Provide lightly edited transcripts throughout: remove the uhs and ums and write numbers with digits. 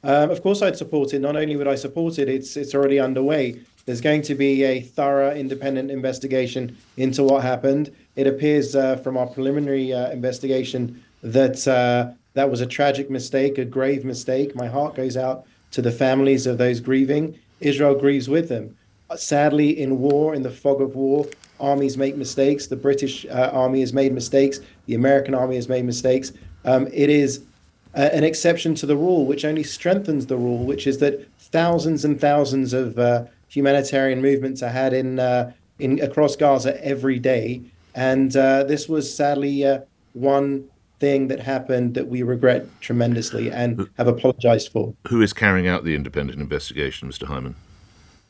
Of course, I'd support it. Not only would I support it, it's already underway. There's going to be a thorough, independent investigation into what happened. It appears from our preliminary investigation that that was a tragic mistake, a grave mistake. My heart goes out to the families of those grieving. Israel grieves with them. Sadly, in war, in the fog of war, armies make mistakes. The British army has made mistakes. The American army has made mistakes. It is an exception to the rule, which only strengthens the rule, which is that thousands and thousands of humanitarian movements are had in across Gaza every day, and this was sadly one thing that happened that we regret tremendously and have apologized for. Who is carrying out the independent investigation, Mr. Hyman?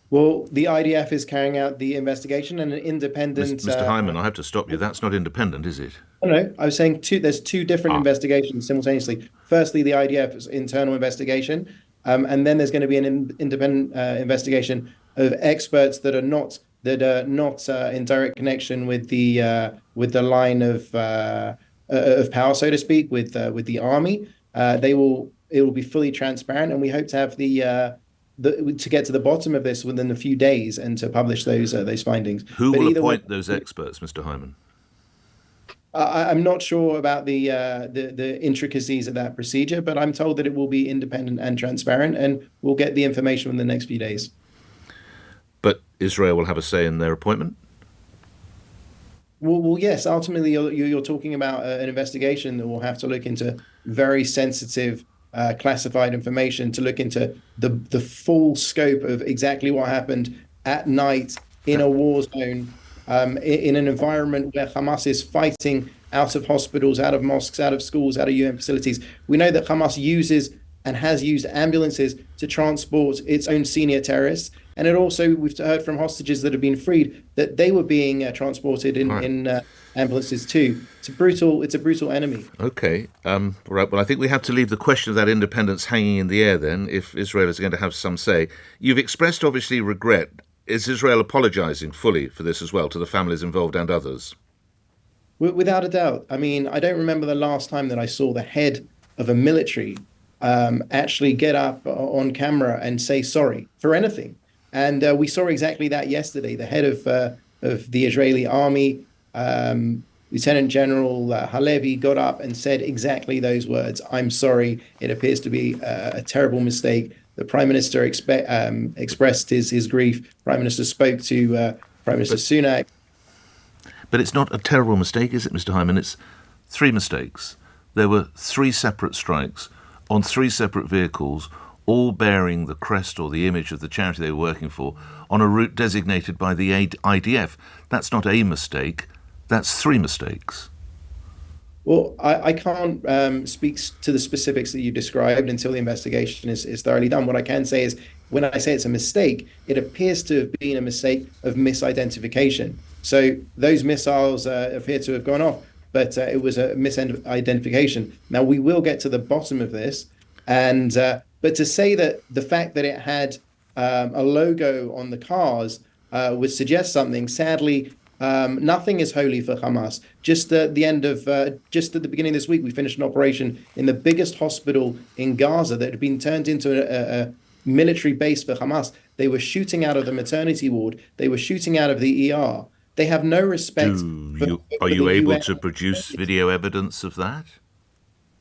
Well, the IDF is carrying out the investigation, and an independent. Mr. Hyman, I have to stop you. That's not independent, is it? No, I was saying two. There's two different Ah, investigations simultaneously. Firstly, the IDF's internal investigation, and then there's going to be an independent investigation of experts that are not in direct connection with the line of power, so to speak, with the army. It will be fully transparent, and we hope to have to get to the bottom of this within a few days and to publish those findings. who But will either way, appoint those experts, Mr. Hyman? I'm not sure about the intricacies of that procedure, but I'm told that it will be independent and transparent, and we'll get the information in the next few days. But Israel will have a say in their appointment? Well, yes. Ultimately, you're talking about an investigation that will have to look into very sensitive, classified information to look into the full scope of exactly what happened at night in a war zone, in an environment where Hamas is fighting out of hospitals, out of mosques, out of schools, out of UN facilities. We know that Hamas uses and has used ambulances to transport its own senior terrorists. And it also, we've heard from hostages that have been freed that they were being transported Right. in ambulances too. It's a brutal enemy. Okay. Right. Well, I think we have to leave the question of that independence hanging in the air then, if Israel is going to have some say. You've expressed, obviously, regret. Is Israel apologizing fully for this as well to the families involved and others? Without a doubt. I mean, I don't remember the last time that I saw the head of a military actually get up on camera and say sorry for anything. And we saw exactly that yesterday. The head of the Israeli army, Lieutenant General Halevi, got up and said exactly those words. I'm sorry. It appears to be a terrible mistake. The Prime Minister expressed his grief. Prime Minister spoke to Prime Minister But Sunak. but it's not a terrible mistake, is it, Mr. Hyman? It's three mistakes. There were three separate strikes on three separate vehicles, all bearing the crest or the image of the charity they were working for, on a route designated by the IDF. That's not a mistake. That's three mistakes. Well, I can't speak to the specifics that you described until the investigation is thoroughly done. What I can say is, when I say it's a mistake, it appears to have been a mistake of misidentification. So those missiles appear to have gone off, but it was a misidentification. Now, we will get to the bottom of this, and but to say that the fact that it had a logo on the cars would suggest something. Sadly, nothing is holy for Hamas. Just at the beginning of this week, we finished an operation in the biggest hospital in Gaza that had been turned into a military base for Hamas. They were shooting out of the maternity ward. They were shooting out of the ER. They have no respect Are for the you able UN. to produce video evidence of that?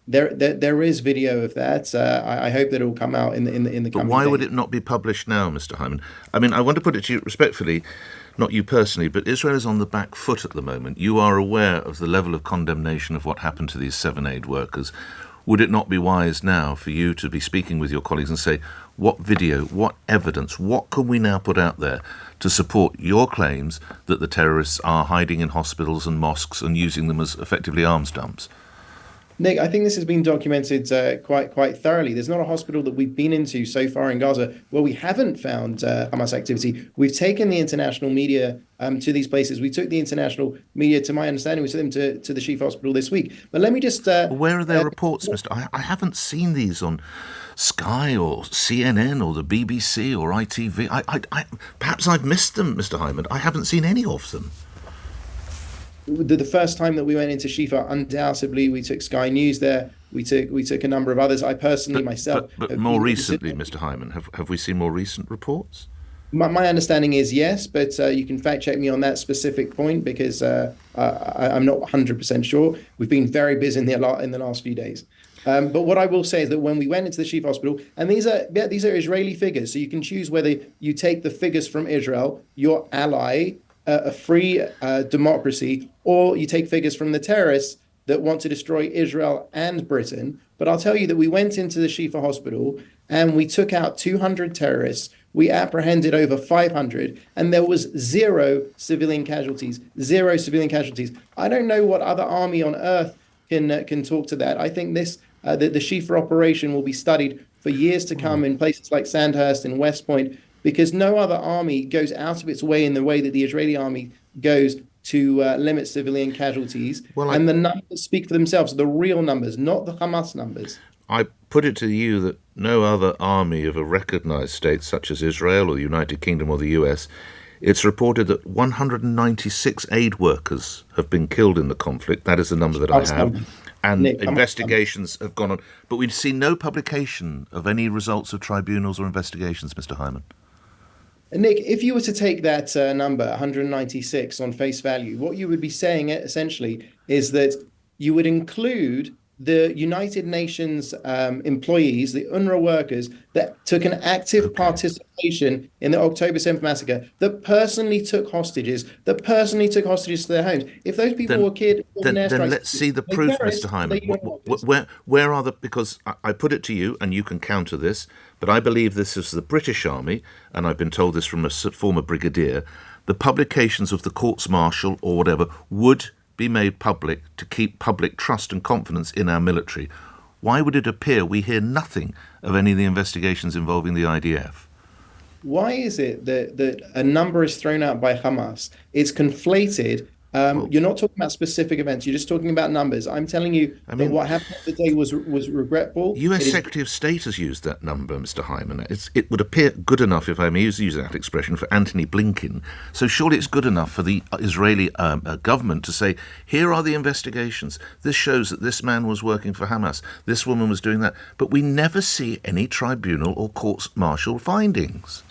There is video of that. I hope that it will come out in the But coming why would days. it not be published now, Mr. Hyman? I mean, I want to put it to you respectfully, not you personally, but Israel is on the back foot at the moment. You are aware of the level of condemnation of what happened to these 7 aid workers. Would it not be wise now for you to be speaking with your colleagues and say, what video, what evidence, what can we now put out there to support your claims that the terrorists are hiding in hospitals and mosques and using them as effectively arms dumps? Nick, I think this has been documented quite thoroughly. There's not a hospital that we've been into so far in Gaza where we haven't found Hamas activity. We've taken the international media to these places. We took the international media, to my understanding, we took them to the Chief Hospital this week. But let me just Where are their reports, Mr. I haven't seen these on Sky or CNN or the BBC or ITV. Perhaps I've missed them, Mr. Hyman. I haven't seen any of them. the first time that we went into Shifa, undoubtedly we took Sky News there. We took a number of others. I personally myself But have more been recently, Mr. Hyman, have we seen more recent reports? My understanding is yes, but you can fact check me on that specific point because I'm not 100% sure. We've been very busy in the last few days. But what I will say is that when we went into the Shifa hospital, and these are Israeli figures, so you can choose whether you take the figures from Israel, your ally, a free democracy, or you take figures from the terrorists that want to destroy Israel and Britain. But I'll tell you that we went into the Shifa hospital and we took out 200 terrorists. We apprehended over 500, and there was zero civilian casualties. Zero civilian casualties. I don't know what other army on earth can talk to that. I think the Shifa operation will be studied for years to come in places like Sandhurst and West Point, because no other army goes out of its way in the way that the Israeli army goes to limit civilian casualties. And the numbers speak for themselves, the real numbers, not the Hamas numbers. I put it to you that no other army of a recognized state such as Israel or the United Kingdom or the US, it's reported that 196 aid workers have been killed in the conflict. That is the number that I have. And Nick, investigations have gone on. But we've seen no publication of any results of tribunals or investigations, Mr. Hyman. Nick, if you were to take that number, 196, on face value, what you would be saying essentially is that you would include the United Nations employees, the UNRWA workers that took an active participation in the October 7th massacre, that personally took hostages to their homes. If those people were killed in airstrikes, then let's see the proof, Mr. Hyman. Where are the? Because I put it to you, and you can counter this, but I believe this is the British Army, and I've been told this from a former brigadier. The publications of the courts-martial or whatever would be made public to keep public trust and confidence in our military. Why would it appear we hear nothing of any of the investigations involving the IDF? Why is it that a number is thrown out by Hamas? It's conflated. You're not talking about specific events. You're just talking about numbers. I'm telling you that what happened today was regretful. U.S. Secretary of State has used that number, Mr. Hyman. It would appear good enough, if I may use that expression, for Anthony Blinken. So surely it's good enough for the Israeli government to say, here are the investigations. This shows that this man was working for Hamas. This woman was doing that. But we never see any tribunal or courts-martial findings.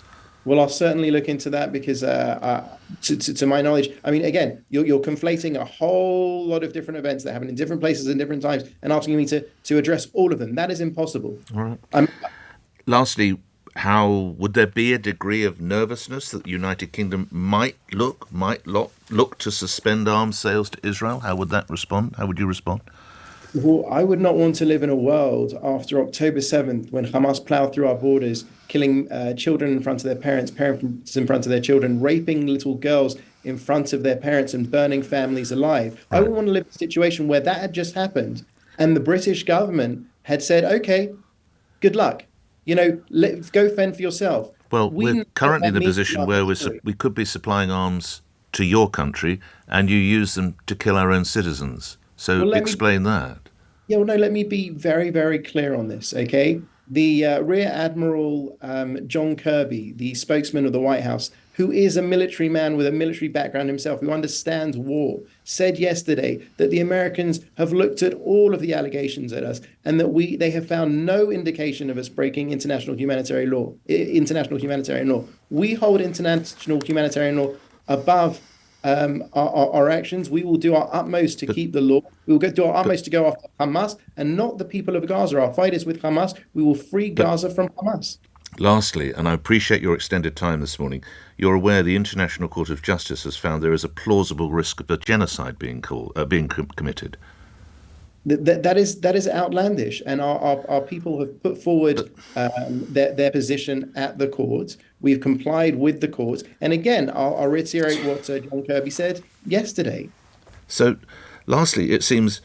Well, I'll certainly look into that because, to my knowledge, I mean, again, you're conflating a whole lot of different events that happen in different places and different times and asking me to address all of them. That is impossible. All right. Lastly, how would there be a degree of nervousness that the United Kingdom might look to suspend arms sales to Israel? How would that respond? How would you respond? Well, I would not want to live in a world after October 7th when Hamas plowed through our borders, killing children in front of their parents, parents in front of their children, raping little girls in front of their parents and burning families alive. Right. I wouldn't want to live in a situation where that had just happened and the British government had said, okay, good luck. Go fend for yourself. Well, we're currently in a position where we could be supplying arms to your country and you use them to kill our own citizens. So explain that. Yeah, well, no, let me be very, very clear on this, okay? The Rear Admiral John Kirby, the spokesman of the White House, who is a military man with a military background himself, who understands war, said yesterday that the Americans have looked at all of the allegations at us and that they have found no indication of us breaking international humanitarian law. We hold international humanitarian law above our actions. We will do our utmost to keep the law. We will do our utmost to go after Hamas and not the people of Gaza. Our fight is with Hamas. We will free Gaza from Hamas. Lastly, and I appreciate your extended time this morning, you're aware the International Court of Justice has found there is a plausible risk of a genocide being committed. That is outlandish, and our people have put forward their position at the court. We've complied with the court, and again, I'll reiterate what John Kirby said yesterday. So, lastly, it seems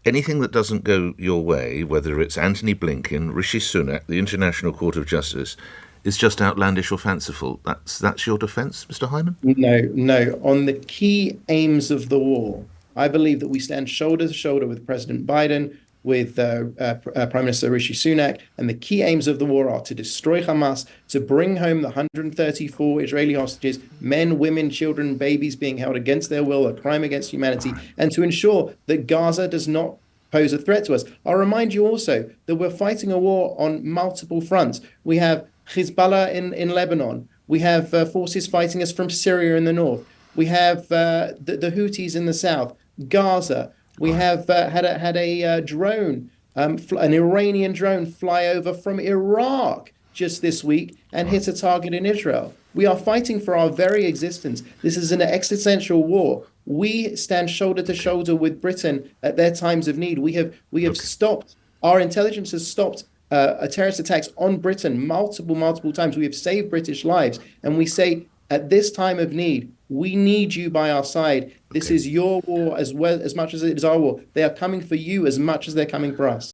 anything that doesn't go your way, whether it's Anthony Blinken, Rishi Sunak, the International Court of Justice, is just outlandish or fanciful. That's your defence, Mr. Hyman? No. On the key aims of the war, I believe that we stand shoulder to shoulder with President Biden. Prime Minister Rishi Sunak. And the key aims of the war are to destroy Hamas, to bring home the 134 Israeli hostages, men, women, children, babies being held against their will, a crime against humanity, and to ensure that Gaza does not pose a threat to us. I'll remind you also that we're fighting a war on multiple fronts. We have Hezbollah in Lebanon. We have forces fighting us from Syria in the north. We have the Houthis in the south, Gaza. We have had a drone, an Iranian drone, fly over from Iraq just this week and hit a target in Israel. We are fighting for our very existence. This is an existential war. We stand shoulder to shoulder with Britain at their times of need. We have stopped. Our intelligence has stopped terrorist attacks on Britain multiple times. We have saved British lives, and we say at this time of need, we need you by our side. This is your war as much as it is our war. They are coming for you as much as they're coming for us.